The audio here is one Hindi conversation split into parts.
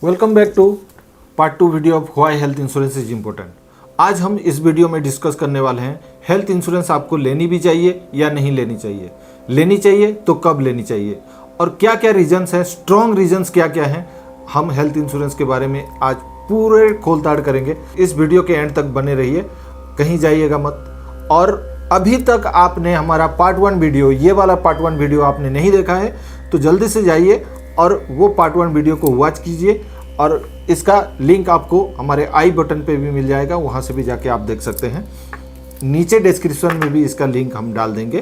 Welcome back to part 2 video of why health insurance is important. आज हम इस वीडियो में डिस्कस करने वाले हैं हेल्थ इंश्योरेंस आपको लेनी भी चाहिए या नहीं लेनी चाहिए, लेनी चाहिए तो कब लेनी चाहिए और क्या क्या रीजंस हैं, स्ट्रॉन्ग रीजंस क्या क्या हैं। हम हेल्थ इंश्योरेंस के बारे में आज पूरे खोलताड़ करेंगे। इस वीडियो के एंड तक बने रहिए, कहीं जाइएगा मत। और अभी तक आपने हमारा पार्ट 1 वीडियो, ये वाला पार्ट 1 वीडियो आपने नहीं देखा है तो जल्दी से जाइए और वो पार्ट 1 वीडियो को वॉच कीजिए और इसका लिंक आपको हमारे आई बटन पे भी मिल जाएगा, वहाँ से भी जाके आप देख सकते हैं। नीचे डिस्क्रिप्शन में भी इसका लिंक हम डाल देंगे।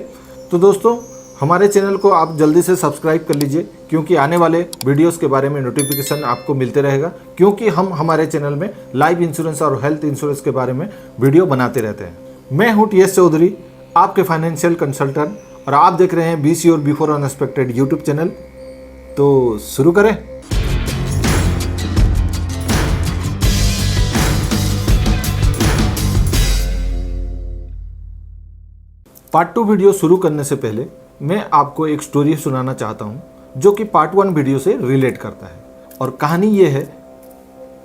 तो दोस्तों, हमारे चैनल को आप जल्दी से सब्सक्राइब कर लीजिए क्योंकि आने वाले वीडियोस के बारे में नोटिफिकेशन आपको मिलते रहेगा, क्योंकि हम हमारे चैनल में लाइफ इंश्योरेंस और हेल्थ इंश्योरेंस के बारे में वीडियो बनाते रहते हैं। मैं हूँ टी एस चौधरी, आपके फाइनेंशियल कंसल्टेंट, और आप देख रहे हैं be sure before unexpected YouTube channel. तो शुरू करें। पार्ट 2 वीडियो शुरू करने से पहले मैं आपको एक स्टोरी सुनाना चाहता हूं जो कि पार्ट 1 वीडियो से रिलेट करता है। और कहानी ये है,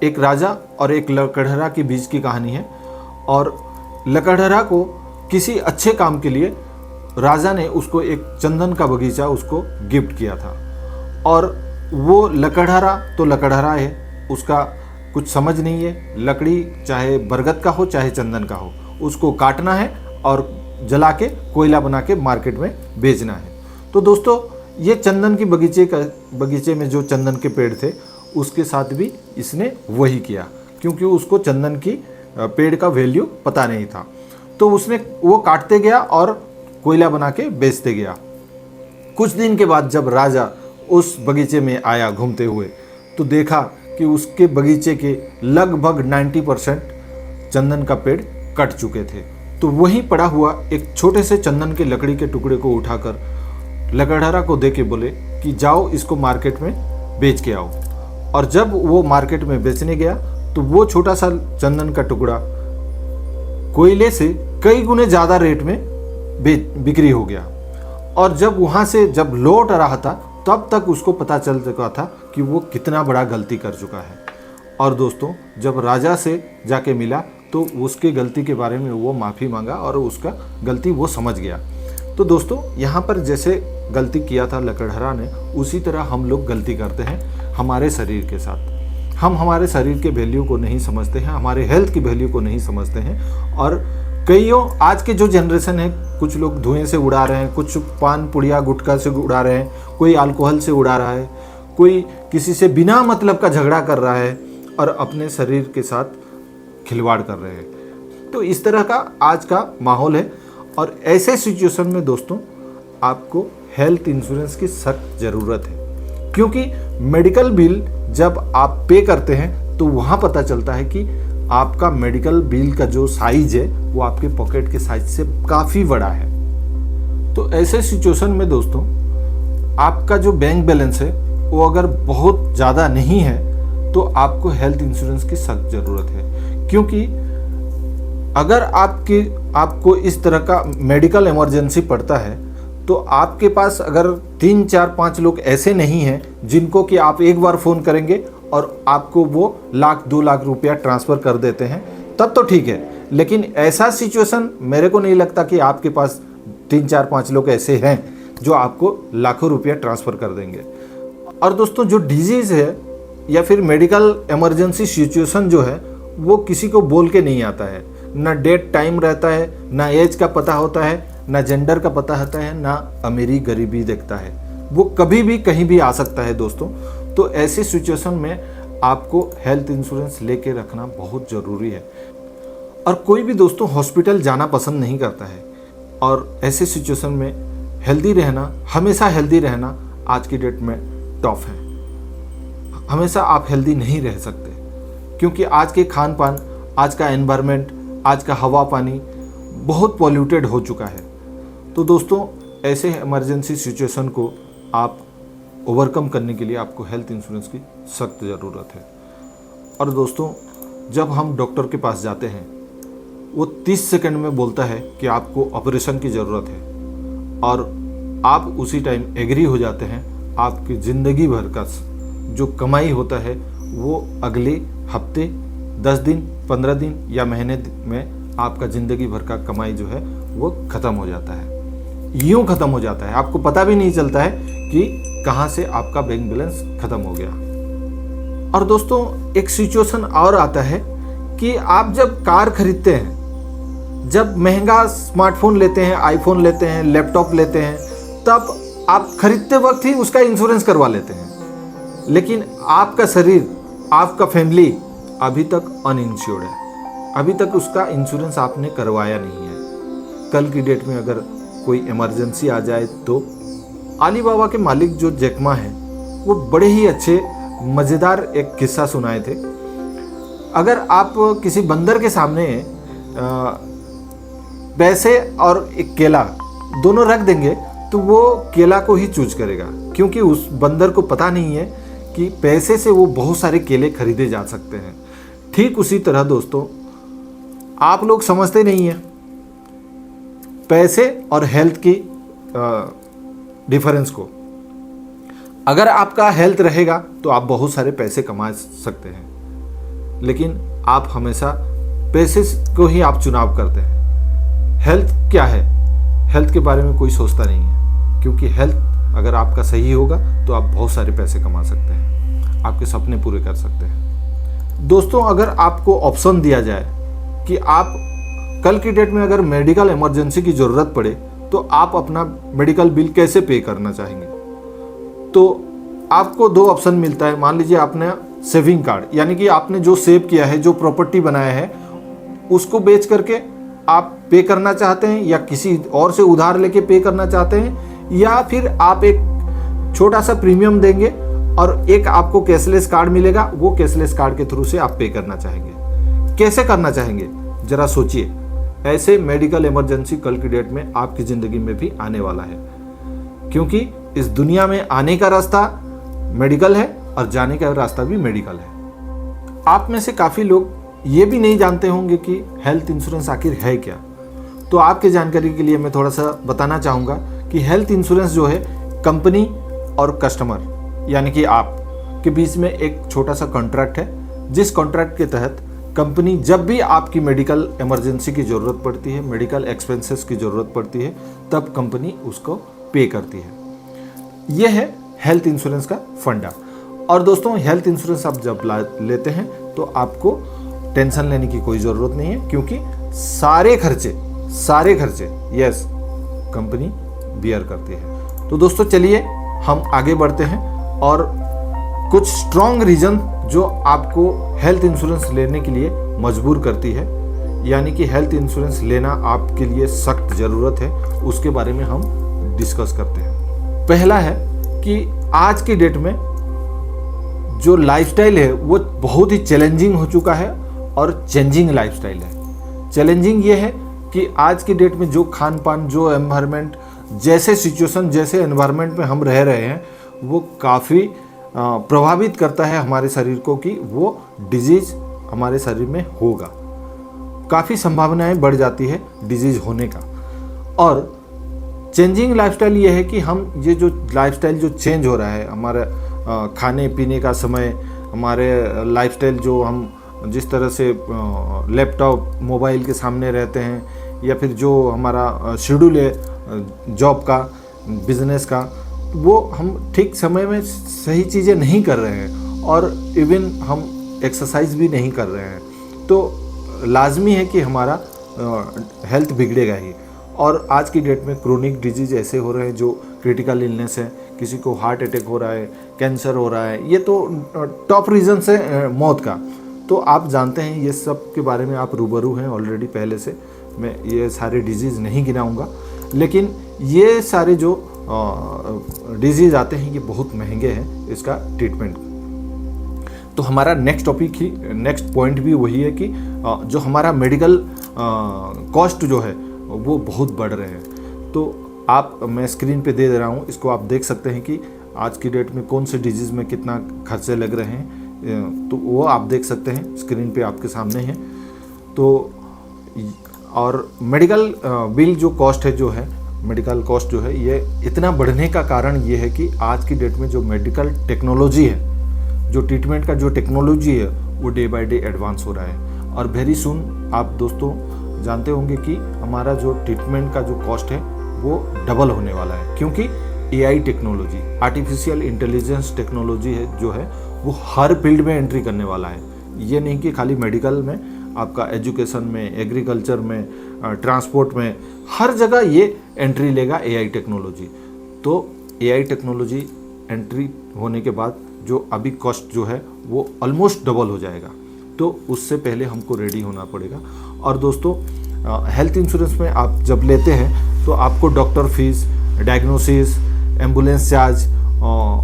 एक राजा और एक लकड़हरा के बीच की कहानी है। और लकड़हरा को किसी अच्छे काम के लिए राजा ने उसको एक चंदन का बगीचा उसको गिफ्ट किया था। और वो लकड़हरा तो लकड़हरा है, उसका कुछ समझ नहीं है। लकड़ी चाहे बरगद का हो चाहे चंदन का हो, उसको काटना है और जला के कोयला बना के मार्केट में बेचना है। तो दोस्तों, ये चंदन की बगीचे में जो चंदन के पेड़ थे उसके साथ भी इसने वही किया, क्योंकि उसको चंदन की पेड़ का वैल्यू पता नहीं था। तो उसने वो काटते गया और कोयला बना के बेचते गया। कुछ दिन के बाद जब राजा उस बगीचे में आया घूमते हुए, तो देखा कि उसके बगीचे के लगभग 90% चंदन का पेड़ कट चुके थे। तो वहीं पड़ा हुआ एक छोटे से चंदन के लकड़ी के टुकड़े को उठाकर लकड़हरा को दे के बोले कि जाओ इसको मार्केट में बेच के आओ। और जब वो मार्केट में बेचने गया तो वो छोटा सा चंदन का टुकड़ा कोयले से कई गुने ज़्यादा रेट में बिक्री हो गया। और जब वहाँ से जब लौट रहा था तब तक उसको पता चल चुका था कि वो कितना बड़ा गलती कर चुका है। और दोस्तों, जब राजा से जाके मिला तो उसके गलती के बारे में वो माफ़ी मांगा और उसका गलती वो समझ गया। तो दोस्तों, यहाँ पर जैसे गलती किया था लकड़हरा ने, उसी तरह हम लोग गलती करते हैं हमारे शरीर के साथ। हम हमारे शरीर के वैल्यू को नहीं समझते हैं, हमारे हेल्थ की वैल्यू को नहीं समझते हैं। और कईयों आज के जो जनरेशन है, कुछ लोग धुएं से उड़ा रहे हैं, कुछ पान पुड़िया गुटखा से उड़ा रहे हैं, कोई अल्कोहल से उड़ा रहा है, कोई किसी से बिना मतलब का झगड़ा कर रहा है और अपने शरीर के साथ खिलवाड़ कर रहे हैं। तो इस तरह का आज का माहौल है। और ऐसे सिचुएशन में दोस्तों, आपको हेल्थ इंश्योरेंस की सख्त ज़रूरत है, क्योंकि मेडिकल बिल जब आप पे करते हैं तो वहाँ पता चलता है कि आपका मेडिकल बिल का जो साइज है वो आपके पॉकेट के साइज से काफ़ी बड़ा है। तो ऐसे सिचुएशन में दोस्तों, आपका जो बैंक बैलेंस है वो अगर बहुत ज़्यादा नहीं है तो आपको हेल्थ इंश्योरेंस की सख्त ज़रूरत है। क्योंकि अगर आपको इस तरह का मेडिकल इमरजेंसी पड़ता है तो आपके पास अगर 3, 4, 5 लोग ऐसे नहीं हैं जिनको कि आप एक बार फ़ोन करेंगे और आपको वो 1,00,000-2 लाख रुपया ट्रांसफ़र कर देते हैं, तब तो ठीक है। लेकिन ऐसा सिचुएशन मेरे को नहीं लगता कि आपके पास 3, 4, 5 लोग ऐसे हैं जो आपको लाखों रुपया ट्रांसफ़र कर देंगे। और दोस्तों, जो डिजीज़ है या फिर मेडिकल इमरजेंसी सिचुएशन जो है वो किसी को बोल के नहीं आता है। ना डेट टाइम रहता है, ना एज का पता होता है, ना जेंडर का पता होता है, ना अमीरी गरीबी देखता है। वो कभी भी कहीं भी आ सकता है दोस्तों। तो ऐसी सिचुएशन में आपको हेल्थ इंश्योरेंस लेके रखना बहुत ज़रूरी है। और कोई भी दोस्तों हॉस्पिटल जाना पसंद नहीं करता है। और ऐसे सिचुएशन में हेल्दी रहना, हमेशा हेल्दी रहना आज की डेट में टफ है। हमेशा आप हेल्दी नहीं रह सकते, क्योंकि आज के खान पान, आज का एनवायरनमेंट, आज का हवा पानी बहुत पॉल्यूटेड हो चुका है। तो दोस्तों, ऐसे इमरजेंसी सिचुएशन को आप ओवरकम करने के लिए आपको हेल्थ इंश्योरेंस की सख्त ज़रूरत है। और दोस्तों, जब हम डॉक्टर के पास जाते हैं वो 30 सेकंड में बोलता है कि आपको ऑपरेशन की ज़रूरत है और आप उसी टाइम एग्री हो जाते हैं, आपकी ज़िंदगी भर का जो कमाई होता है वो अगले हफ्ते, 10 दिन, 15 दिन या महीने में आपका ज़िंदगी भर का कमाई जो है वो ख़त्म हो जाता है। यूँ ख़त्म हो जाता है, आपको पता भी नहीं चलता है कि कहाँ से आपका बैंक बैलेंस ख़त्म हो गया। और दोस्तों एक सिचुएशन और आता है कि आप जब कार खरीदते हैं, जब महंगा स्मार्टफोन लेते हैं, आईफोन लेते हैं, लैपटॉप लेते हैं, तब आप खरीदते वक्त ही उसका इंश्योरेंस करवा लेते हैं, लेकिन आपका शरीर, आपका फैमिली अभी तक अनइंश्योर्ड है, अभी तक उसका इंश्योरेंस आपने करवाया नहीं है। कल की डेट में अगर कोई इमरजेंसी आ जाए तो अलीबाबा के मालिक जो जैक मा हैं वो बड़े ही अच्छे मज़ेदार एक किस्सा सुनाए थे। अगर आप किसी बंदर के सामने पैसे और एक केला दोनों रख देंगे तो वो केला को ही चूज करेगा, क्योंकि उस बंदर को पता नहीं है कि पैसे से वो बहुत सारे केले खरीदे जा सकते हैं। ठीक उसी तरह दोस्तों आप लोग समझते नहीं हैं पैसे और हेल्थ की डिफरेंस को। अगर आपका हेल्थ रहेगा तो आप बहुत सारे पैसे कमा सकते हैं, लेकिन आप हमेशा पैसे को ही आप चुनाव करते हैं। हेल्थ क्या है, हेल्थ के बारे में कोई सोचता नहीं है, क्योंकि हेल्थ अगर आपका सही होगा तो आप बहुत सारे पैसे कमा सकते हैं, आपके सपने पूरे कर सकते हैं। दोस्तों अगर आपको ऑप्शन दिया जाए कि आप कल की डेट में अगर मेडिकल इमरजेंसी की ज़रूरत पड़े तो आप अपना मेडिकल बिल कैसे पे करना चाहेंगे, तो आपको 2 ऑप्शन मिलता है। मान लीजिए आपने सेविंग कार्ड, यानी कि आपने जो सेव किया है, जो प्रॉपर्टी बनाया है, उसको बेच करके आप पे करना चाहते हैं, या किसी और से उधार लेके पे करना चाहते हैं, या फिर आप एक छोटा सा प्रीमियम देंगे और एक आपको कैशलेस कार्ड मिलेगा, वो कैशलेस कार्ड के थ्रू से आप पे करना चाहेंगे। कैसे करना चाहेंगे जरा सोचिए। ऐसे मेडिकल इमरजेंसी कल की डेट में आपकी ज़िंदगी में भी आने वाला है, क्योंकि इस दुनिया में आने का रास्ता मेडिकल है और जाने का रास्ता भी मेडिकल है। आप में से काफ़ी लोग ये भी नहीं जानते होंगे कि हेल्थ इंश्योरेंस आखिर है क्या। तो आपके जानकारी के लिए मैं थोड़ा सा बताना चाहूँगा कि हेल्थ इंश्योरेंस जो है कंपनी और कस्टमर, यानी कि आप के बीच में एक छोटा सा कॉन्ट्रैक्ट है, जिस कॉन्ट्रैक्ट के तहत कंपनी जब भी आपकी मेडिकल इमरजेंसी की ज़रूरत पड़ती है, मेडिकल एक्सपेंसेस की ज़रूरत पड़ती है, तब कंपनी उसको पे करती है। यह है हेल्थ इंश्योरेंस का फंडा। और दोस्तों हेल्थ इंश्योरेंस आप जब लेते हैं तो आपको टेंशन लेने की कोई ज़रूरत नहीं है, क्योंकि सारे खर्चे यस कंपनी बियर करती है। तो दोस्तों चलिए हम आगे बढ़ते हैं और कुछ स्ट्रॉन्ग रीज़न जो आपको हेल्थ इंश्योरेंस लेने के लिए मजबूर करती है, यानी कि हेल्थ इंश्योरेंस लेना आपके लिए सख्त ज़रूरत है, उसके बारे में हम डिस्कस करते हैं। पहला है कि आज की डेट में जो लाइफस्टाइल है वो बहुत ही चैलेंजिंग हो चुका है और चेंजिंग लाइफस्टाइल है। चैलेंजिंग ये है कि आज की डेट में जो खान पान, जो एनवायरनमेंट, जैसे सिचुएशन, जैसे एनवायरनमेंट में हम रह रहे हैं, वो काफ़ी प्रभावित करता है हमारे शरीर को कि वो डिजीज़ हमारे शरीर में होगा। काफ़ी संभावनाएं बढ़ जाती है डिजीज़ होने का। और चेंजिंग लाइफस्टाइल ये है कि हम ये जो लाइफस्टाइल जो चेंज हो रहा है, हमारे खाने पीने का समय, हमारे लाइफस्टाइल जो हम जिस तरह से लैपटॉप मोबाइल के सामने रहते हैं, या फिर जो हमारा शेड्यूल है जॉब का, बिजनेस का, वो हम ठीक समय में सही चीज़ें नहीं कर रहे हैं, और इवन हम एक्सरसाइज भी नहीं कर रहे हैं, तो लाजमी है कि हमारा हेल्थ बिगड़ेगा ही। और आज की डेट में क्रोनिक डिजीज़ ऐसे हो रहे हैं जो क्रिटिकल इलनेस है, किसी को हार्ट अटैक हो रहा है, कैंसर हो रहा है, ये तो टॉप रीज़न है मौत का। तो आप जानते हैं ये सब के बारे में आप रूबरू हैं ऑलरेडी पहले से। मैं ये सारे डिजीज़ नहीं गिनाऊंगा, लेकिन ये सारे जो डिजीज़ आते हैं ये बहुत महंगे हैं इसका ट्रीटमेंट। तो हमारा नेक्स्ट पॉइंट भी वही है कि जो हमारा मेडिकल कॉस्ट जो है वो बहुत बढ़ रहे हैं। तो मैं स्क्रीन पे दे रहा हूँ, इसको आप देख सकते हैं कि आज की डेट में कौन से डिजीज़ में कितना खर्चे लग रहे हैं, तो वो आप देख सकते हैं स्क्रीन पे आपके सामने है। तो और मेडिकल बिल जो कॉस्ट है, जो है मेडिकल कॉस्ट जो है, ये इतना बढ़ने का कारण ये है कि आज की डेट में जो मेडिकल टेक्नोलॉजी है, जो ट्रीटमेंट का जो टेक्नोलॉजी है वो डे बाय डे एडवांस हो रहा है। और वेरी सुन आप दोस्तों जानते होंगे कि हमारा जो ट्रीटमेंट का जो कॉस्ट है वो डबल होने वाला है, क्योंकि AI technology, artificial intelligence technology है जो है वो हर फील्ड में एंट्री करने वाला है। ये नहीं कि खाली मेडिकल में, आपका एजुकेशन में, एग्रीकल्चर में, ट्रांसपोर्ट में, हर जगह ये एंट्री लेगा एआई टेक्नोलॉजी। तो एआई टेक्नोलॉजी एंट्री होने के बाद जो अभी कॉस्ट जो है वो ऑलमोस्ट डबल हो जाएगा। तो उससे पहले हमको रेडी होना पड़ेगा। और दोस्तों हेल्थ इंश्योरेंस में आप जब लेते हैं तो आपको doctor fees, diagnosis, ambulance charge,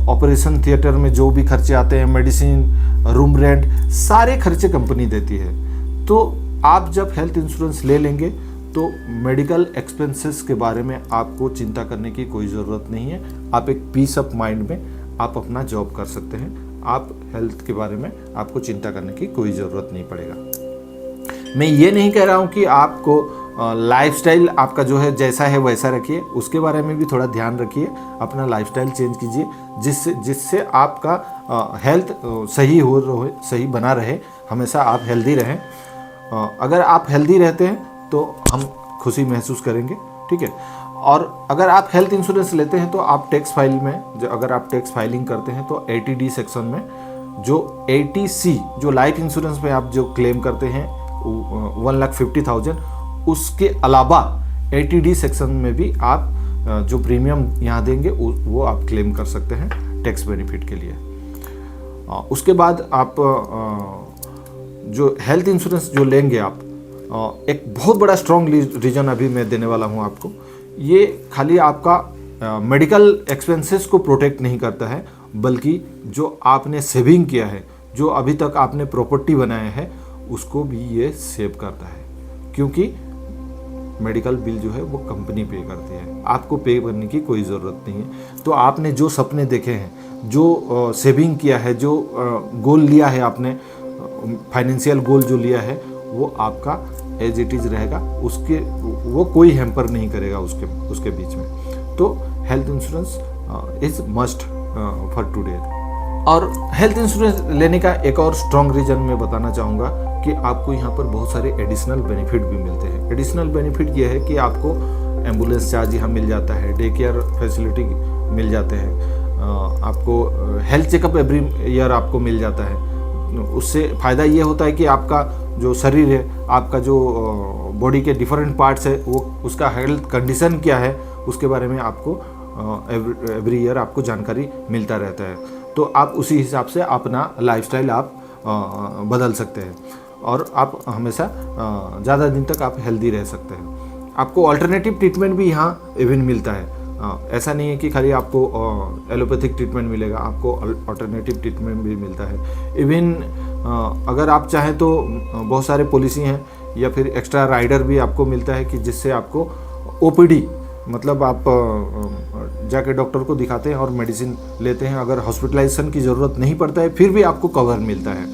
operation theatre में जो भी खर्चे आते हैं, मेडिसिन, रूम रेंट, सारे खर्चे कंपनी देती है। तो आप जब हेल्थ इंश्योरेंस ले लेंगे तो मेडिकल एक्सपेंसेस के बारे में आपको चिंता करने की कोई ज़रूरत नहीं है। आप एक पीस ऑफ माइंड में आप अपना जॉब कर सकते हैं। आप हेल्थ के बारे में आपको चिंता करने की कोई ज़रूरत नहीं पड़ेगा। मैं ये नहीं कह रहा हूँ कि आपको लाइफस्टाइल आपका जो है जैसा है वैसा रखिए, उसके बारे में भी थोड़ा ध्यान रखिए, अपना लाइफस्टाइल चेंज कीजिए जिससे आपका हेल्थ सही बना रहे, हमेशा आप हेल्दी रहें। अगर आप हेल्दी रहते हैं तो हम खुशी महसूस करेंगे, ठीक है। और अगर आप हेल्थ इंश्योरेंस लेते हैं तो आप टैक्स फाइल में अगर आप टैक्स फाइलिंग करते हैं तो 80D सेक्शन में जो 80C जो लाइफ इंश्योरेंस में आप जो क्लेम करते हैं 1,50,000, उसके अलावा 80D सेक्शन में भी आप जो प्रीमियम यहाँ देंगे वो आप क्लेम कर सकते हैं टैक्स बेनिफिट के लिए। उसके बाद आप जो हेल्थ इंश्योरेंस जो लेंगे आप, एक बहुत बड़ा स्ट्रॉन्ग रीजन अभी मैं देने वाला हूँ आपको। ये खाली आपका मेडिकल एक्सपेंसेस को प्रोटेक्ट नहीं करता है, बल्कि जो आपने सेविंग किया है, जो अभी तक आपने प्रॉपर्टी बनाया है, उसको भी ये सेव करता है। क्योंकि मेडिकल बिल जो है वो कंपनी पे करती है, आपको पे करने की कोई ज़रूरत नहीं है। तो आपने जो सपने देखे हैं, जो सेविंग किया है, जो गोल लिया है आपने, फाइनेंशियल गोल जो लिया है, वो आपका एज इट इज़ रहेगा, वो कोई हैम्पर नहीं करेगा उसके बीच में। तो health insurance is must for today. और हेल्थ इंश्योरेंस लेने का एक और स्ट्रॉन्ग रीजन मैं बताना चाहूँगा कि आपको यहाँ पर बहुत सारे एडिशनल बेनिफिट भी मिलते हैं। एडिशनल बेनिफिट ये है कि आपको एम्बुलेंस चार्ज यहाँ मिल जाता है, डे केयर फैसिलिटी मिल जाते हैं, आपको हेल्थ चेकअप एवरी ईयर आपको मिल जाता है। उससे फ़ायदा ये होता है कि आपका जो शरीर है, आपका जो बॉडी के डिफरेंट पार्ट्स है, वो उसका हेल्थ कंडीशन क्या है उसके बारे में आपको एवरी ईयर आपको जानकारी मिलता रहता है। तो आप उसी हिसाब से अपना लाइफस्टाइल आप बदल सकते हैं और आप हमेशा ज़्यादा दिन तक आप हेल्दी रह सकते हैं। आपको अल्टरनेटिव ट्रीटमेंट भी यहाँ इवन मिलता है। ऐसा नहीं है कि खाली आपको एलोपैथिक ट्रीटमेंट मिलेगा, आपको अल्टरनेटिव ट्रीटमेंट भी मिलता है। इवन अगर आप चाहें तो बहुत सारे पॉलिसी हैं या फिर एक्स्ट्रा राइडर भी आपको मिलता है कि जिससे आपको ओपीडी, मतलब आप जाके डॉक्टर को दिखाते हैं और मेडिसिन लेते हैं, अगर हॉस्पिटलाइजेशन की ज़रूरत नहीं पड़ता है फिर भी आपको कवर मिलता है,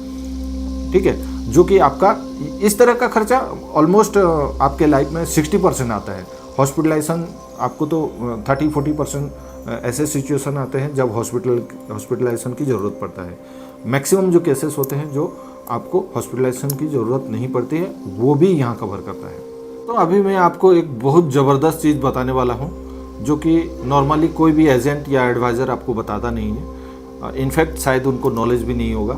ठीक है। जो कि आपका इस तरह का खर्चा ऑलमोस्ट आपके लाइफ में 60% आता है। हॉस्पिटलाइजेशन आपको तो 30-40% ऐसे सिचुएशन आते हैं जब हॉस्पिटलाइजेशन की ज़रूरत पड़ता है। मैक्सिमम जो केसेस होते हैं जो आपको हॉस्पिटलाइजेशन की ज़रूरत नहीं पड़ती है, वो भी यहाँ कवर करता है। तो अभी मैं आपको एक बहुत ज़बरदस्त चीज़ बताने वाला हूँ जो कि नॉर्मली कोई भी एजेंट या एडवाइज़र आपको बताता नहीं है। इनफैक्ट शायद उनको नॉलेज भी नहीं होगा।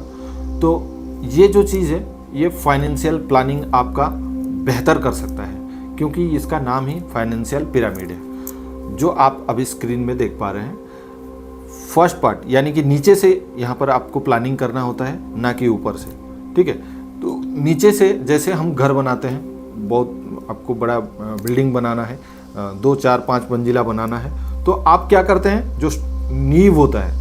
तो ये जो चीज़ है, ये फाइनेंशियल प्लानिंग आपका बेहतर कर सकता है, क्योंकि इसका नाम ही फाइनेंशियल पिरामिड है, जो आप अभी स्क्रीन में देख पा रहे हैं। फर्स्ट पार्ट यानी कि नीचे से यहाँ पर आपको प्लानिंग करना होता है, ना कि ऊपर से, ठीक है। तो नीचे से जैसे हम घर बनाते हैं, बहुत आपको बड़ा बिल्डिंग बनाना है, 2, 4, 5 मंजिला बनाना है, तो आप क्या करते हैं, जो नींव होता है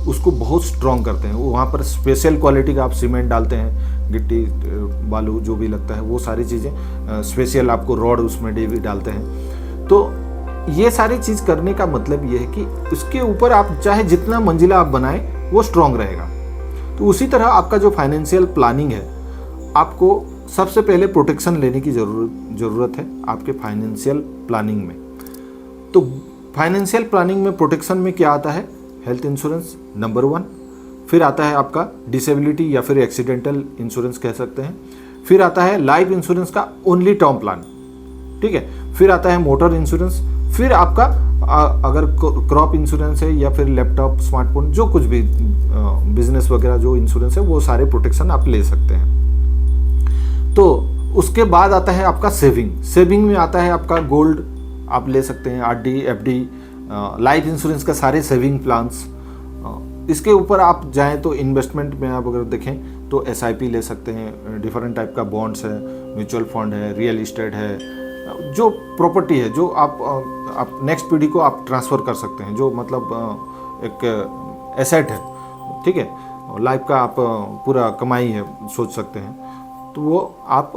उसको बहुत स्ट्रॉन्ग करते हैं। वहाँ पर स्पेशल क्वालिटी का आप सीमेंट डालते हैं, गिट्टी, बालू जो भी लगता है वो सारी चीज़ें, स्पेशल आपको रॉड उसमें भी डालते हैं। तो ये सारी चीज़ करने का मतलब ये है कि उसके ऊपर आप चाहे जितना मंजिला आप बनाएं वो स्ट्रॉन्ग रहेगा। तो उसी तरह आपका जो फाइनेंशियल प्लानिंग है, आपको सबसे पहले प्रोटेक्शन लेने की ज़रूरत है आपके फाइनेंशियल प्लानिंग में। तो फाइनेंशियल प्लानिंग में प्रोटेक्शन में क्या आता है, हेल्थ इंश्योरेंस नंबर 1, फिर आता है आपका डिसेबिलिटी या फिर एक्सीडेंटल इंश्योरेंस कह सकते हैं। फिर आता है लाइफ इंश्योरेंस का ओनली टर्म प्लान, ठीक है। फिर आता है मोटर इंश्योरेंस। फिर आपका अगर क्रॉप इंश्योरेंस है या फिर लैपटॉप, स्मार्टफोन, जो कुछ भी बिजनेस वगैरह जो इंश्योरेंस है वो सारे प्रोटेक्शन आप ले सकते हैं। तो उसके बाद आता है आपका सेविंग में आता है आपका गोल्ड आप ले सकते हैं, आरडी, एफडी, लाइफ इंश्योरेंस का सारे सेविंग प्लान्स। इसके ऊपर आप जाएं तो इन्वेस्टमेंट में आप अगर देखें तो एसआईपी ले सकते हैं, डिफरेंट टाइप का बॉन्ड्स है, म्यूचुअल फंड है, रियल इस्टेट है, जो प्रॉपर्टी है जो आप नेक्स्ट पीढ़ी को आप ट्रांसफ़र कर सकते हैं, जो मतलब एक एसेट है, ठीक है, लाइफ का आप पूरा कमाई है सोच सकते हैं। तो वो आप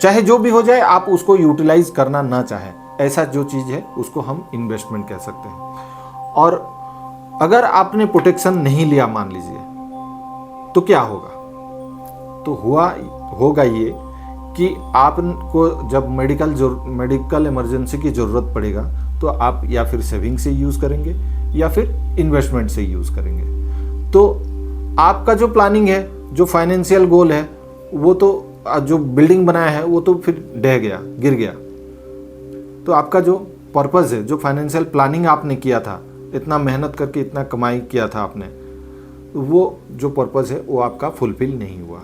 चाहे जो भी हो जाए आप उसको यूटिलाइज करना ना चाहें, ऐसा जो चीज़ है उसको हम इन्वेस्टमेंट कह सकते हैं। और अगर आपने प्रोटेक्शन नहीं लिया मान लीजिए तो क्या होगा, तो होगा ये कि आपको जब मेडिकल इमरजेंसी की ज़रूरत पड़ेगा तो आप या फिर सेविंग से यूज़ करेंगे या फिर इन्वेस्टमेंट से यूज़ करेंगे। तो आपका जो प्लानिंग है, जो फाइनेंशियल गोल है, वो तो जो बिल्डिंग बनाया है वो तो फिर ढह गया, गिर गया। तो आपका जो पर्पज़ है, जो फाइनेंशियल प्लानिंग आपने किया था, इतना मेहनत करके इतना कमाई किया था आपने, वो जो पर्पज़ है वो आपका फुलफिल नहीं हुआ।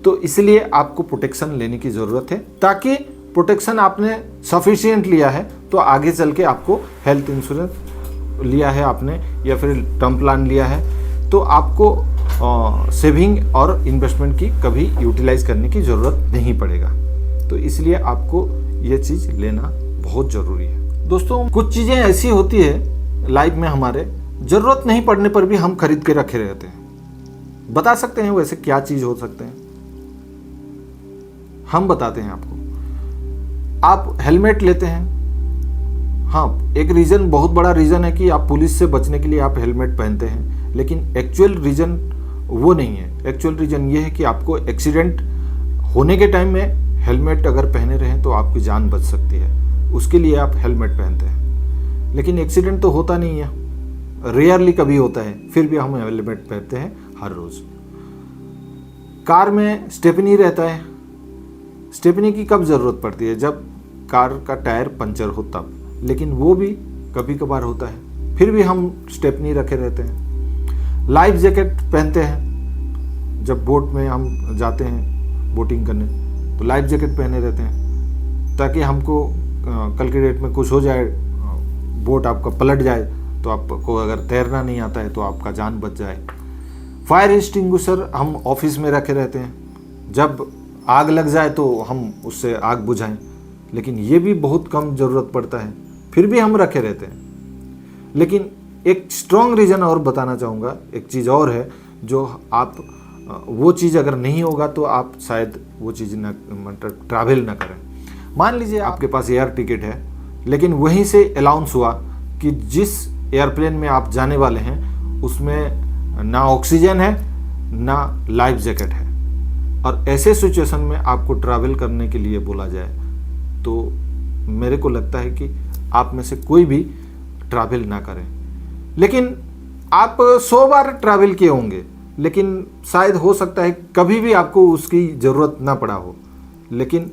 तो इसलिए आपको प्रोटेक्शन लेने की ज़रूरत है, ताकि प्रोटेक्शन आपने सफिशिएंट लिया है तो आगे चल के आपको हेल्थ इंश्योरेंस लिया है आपने या फिर टर्म प्लान लिया है तो आपको सेविंग और इन्वेस्टमेंट की कभी यूटिलाइज करने की ज़रूरत नहीं पड़ेगा। तो इसलिए आपको ये चीज़ लेना बहुत ज़रूरी है। दोस्तों, कुछ चीज़ें ऐसी होती है लाइफ में हमारे, ज़रूरत नहीं पड़ने पर भी हम खरीद के रखे रहते हैं। बता सकते हैं वैसे क्या चीज़ हो सकते हैं? हम बताते हैं आपको। आप हेलमेट लेते हैं, हाँ, एक रीज़न, बहुत बड़ा रीज़न है कि आप पुलिस से बचने के लिए आप हेलमेट पहनते हैं, लेकिन एक्चुअल रीज़न वो नहीं है। एक्चुअल रीज़न ये है कि आपको एक्सीडेंट होने के टाइम में हेलमेट अगर पहने रहें तो आपकी जान बच सकती है, उसके लिए आप हेलमेट पहनते हैं। लेकिन एक्सीडेंट तो होता नहीं है, रेयरली कभी होता है, फिर भी हम हेलमेट पहनते हैं हर रोज़। कार में स्टेपनी रहता है, स्टेपनी की कब ज़रूरत पड़ती है? जब कार का टायर पंचर हो तब, लेकिन वो भी कभी कभार होता है, फिर भी हम स्टेपनी रखे रहते हैं। लाइफ जैकेट पहनते हैं, जब बोट में हम जाते हैं बोटिंग करने तो लाइफ जैकेट पहने रहते हैं, ताकि हमको कल की डेट में कुछ हो जाए, बोट आपका पलट जाए तो आपको अगर तैरना नहीं आता है तो आपका जान बच जाए। फायर एक्सटिंग्विशर हम ऑफिस में रखे रहते हैं, जब आग लग जाए तो हम उससे आग बुझाएं, लेकिन ये भी बहुत कम ज़रूरत पड़ता है, फिर भी हम रखे रहते हैं। लेकिन एक स्ट्रॉन्ग रीज़न और बताना चाहूँगा, एक चीज़ और है जो आप वो चीज़ अगर नहीं होगा तो आप शायद वो चीज़ न मतलब ट्रैवल ना करें। मान लीजिए आपके पास एयर टिकट है, लेकिन वहीं से अनाउंस हुआ कि जिस एयरप्लेन में आप जाने वाले हैं उसमें ना ऑक्सीजन है ना लाइफ जैकेट है, और ऐसे सिचुएशन में आपको ट्रैवल करने के लिए बोला जाए तो मेरे को लगता है कि आप में से कोई भी ट्रैवल ना करें। लेकिन आप 100 बार ट्रैवल किए होंगे, लेकिन शायद हो सकता है कभी भी आपको उसकी ज़रूरत ना पड़ा हो, लेकिन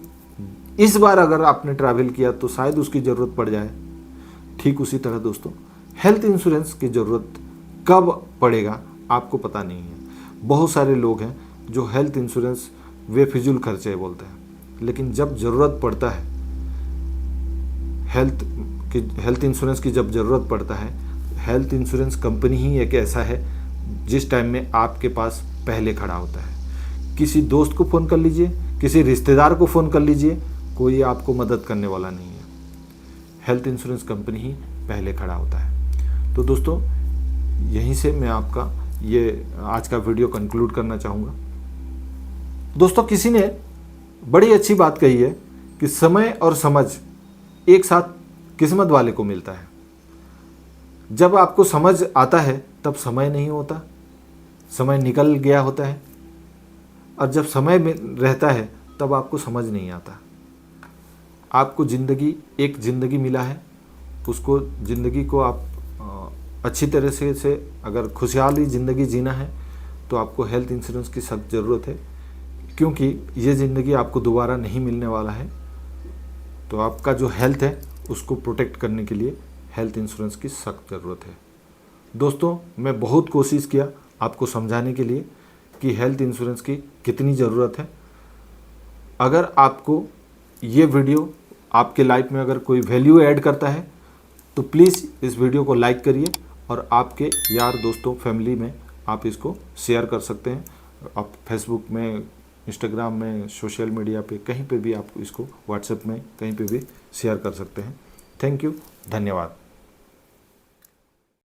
इस बार अगर आपने ट्रैवल किया तो शायद उसकी ज़रूरत पड़ जाए। ठीक उसी तरह दोस्तों, हेल्थ इंश्योरेंस की ज़रूरत कब पड़ेगा आपको पता नहीं है। बहुत सारे लोग हैं जो हेल्थ इंश्योरेंस वे फिजूल खर्चे बोलते हैं, लेकिन जब ज़रूरत पड़ता है हेल्थ इंश्योरेंस की जब ज़रूरत पड़ता है, हेल्थ इंश्योरेंस कंपनी ही एक ऐसा है जिस टाइम में आपके पास पहले खड़ा होता है। किसी दोस्त को फ़ोन कर लीजिए, किसी रिश्तेदार को फ़ोन कर लीजिए, कोई आपको मदद करने वाला नहीं है, हेल्थ इंश्योरेंस कंपनी ही पहले खड़ा होता है। तो दोस्तों, यहीं से मैं आपका ये आज का वीडियो कंक्लूड करना चाहूँगा। दोस्तों, किसी ने बड़ी अच्छी बात कही है कि समय और समझ एक साथ किस्मत वाले को मिलता है। जब आपको समझ आता है तब समय नहीं होता, समय निकल गया होता है, और जब समय में रहता है तब आपको समझ नहीं आता। आपको एक ज़िंदगी मिला है, उसको ज़िंदगी को आप अच्छी तरह से अगर खुशहाली ज़िंदगी जीना है तो आपको हेल्थ इंश्योरेंस की सख्त ज़रूरत है, क्योंकि ये ज़िंदगी आपको दोबारा नहीं मिलने वाला है। तो आपका जो हेल्थ है उसको प्रोटेक्ट करने के लिए हेल्थ इंश्योरेंस की सख्त ज़रूरत है। दोस्तों, मैं बहुत कोशिश किया आपको समझाने के लिए कि हेल्थ इंश्योरेंस की कितनी ज़रूरत है। अगर आपको ये वीडियो आपके लाइफ में अगर कोई वैल्यू ऐड करता है तो प्लीज़ इस वीडियो को लाइक करिए और आपके यार दोस्तों फैमिली में आप इसको शेयर कर सकते हैं। आप फेसबुक में, इंस्टाग्राम में, सोशल मीडिया पे, कहीं पे भी आप इसको, व्हाट्सएप में, कहीं पे भी शेयर कर सकते हैं। थैंक यू, धन्यवाद।